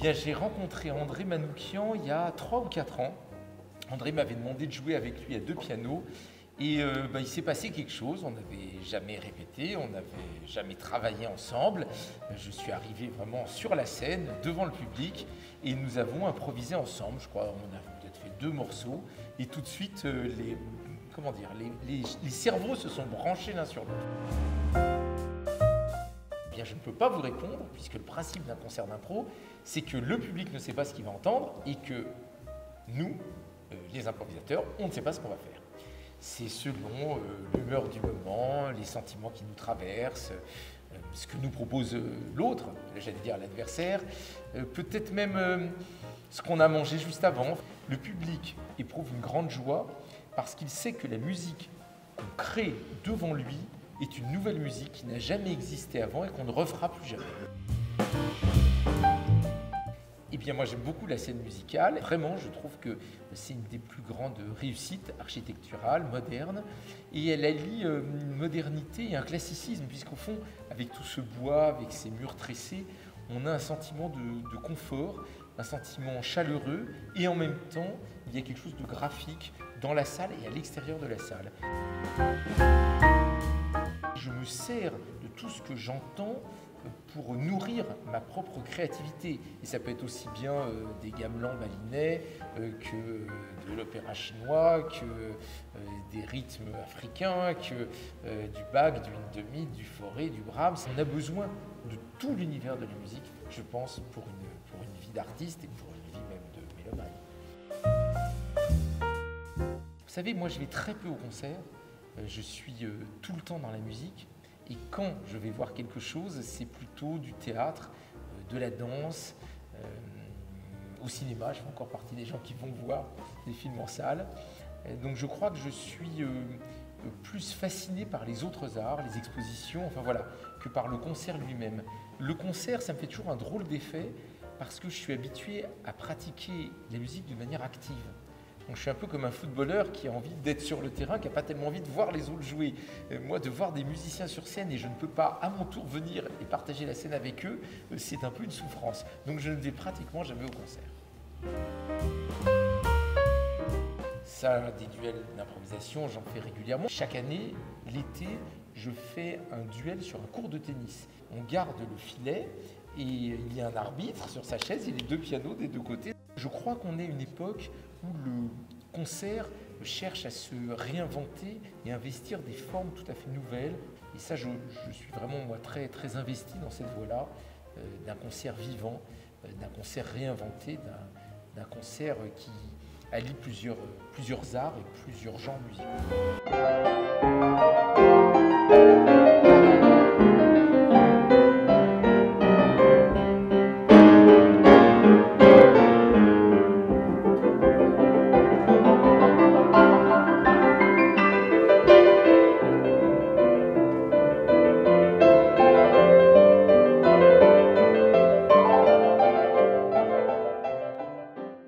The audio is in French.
Bien, j'ai rencontré André Manoukian il y a 3 ou 4 ans. André m'avait demandé de jouer avec lui à 2 pianos. Et il s'est passé quelque chose, on n'avait jamais répété, on n'avait jamais travaillé ensemble. Je suis arrivé vraiment sur la scène, devant le public, et nous avons improvisé ensemble. Je crois qu'on a peut-être fait 2 morceaux, et tout de suite, les cerveaux se sont branchés l'un sur l'autre. Bien, je ne peux pas vous répondre, puisque le principe d'un concert d'impro, c'est que le public ne sait pas ce qu'il va entendre, et que nous, les improvisateurs, on ne sait pas ce qu'on va faire. C'est selon l'humeur du moment, les sentiments qui nous traversent, ce que nous propose l'autre, j'allais dire l'adversaire, peut-être même ce qu'on a mangé juste avant. Le public éprouve une grande joie parce qu'il sait que la musique qu'on crée devant lui est une nouvelle musique qui n'a jamais existé avant et qu'on ne refera plus jamais. Eh bien, moi, j'aime beaucoup la scène musicale. Vraiment, je trouve que c'est une des plus grandes réussites architecturales, modernes. Et elle allie une modernité et un classicisme, puisqu'au fond, avec tout ce bois, avec ces murs tressés, on a un sentiment de confort, un sentiment chaleureux. Et en même temps, il y a quelque chose de graphique dans la salle et à l'extérieur de la salle. Je me sers de tout ce que j'entends pour nourrir ma propre créativité. Et ça peut être aussi bien des gamelans balinais que de l'opéra chinois, que des rythmes africains, que du Bach, du Indemith, du Fauré, du Brahms. On a besoin de tout l'univers de la musique, je pense, pour une vie d'artiste et pour une vie même de mélomane. Vous savez, moi je vais très peu au concert, je suis tout le temps dans la musique. Et quand je vais voir quelque chose, c'est plutôt du théâtre, de la danse, au cinéma. Je fais encore partie des gens qui vont voir des films en salle. Donc je crois que je suis plus fasciné par les autres arts, les expositions, enfin voilà, que par le concert lui-même. Le concert, ça me fait toujours un drôle d'effet parce que je suis habitué à pratiquer la musique d'une manière active. Donc, je suis un peu comme un footballeur qui a envie d'être sur le terrain, qui n'a pas tellement envie de voir les autres jouer. Moi, de voir des musiciens sur scène et je ne peux pas à mon tour venir et partager la scène avec eux, c'est un peu une souffrance. Donc je ne vais pratiquement jamais au concert. Ça, des duels d'improvisation, j'en fais régulièrement. Chaque année, l'été, je fais un duel sur un court de tennis. On garde le filet et il y a un arbitre sur sa chaise et les 2 pianos des 2 côtés. Je crois qu'on est une époque où le concert cherche à se réinventer et investir des formes tout à fait nouvelles. Et ça, je suis vraiment moi, très, très investi dans cette voie-là, d'un concert vivant, d'un concert réinventé, d'un concert qui allie plusieurs arts et plusieurs genres musicaux.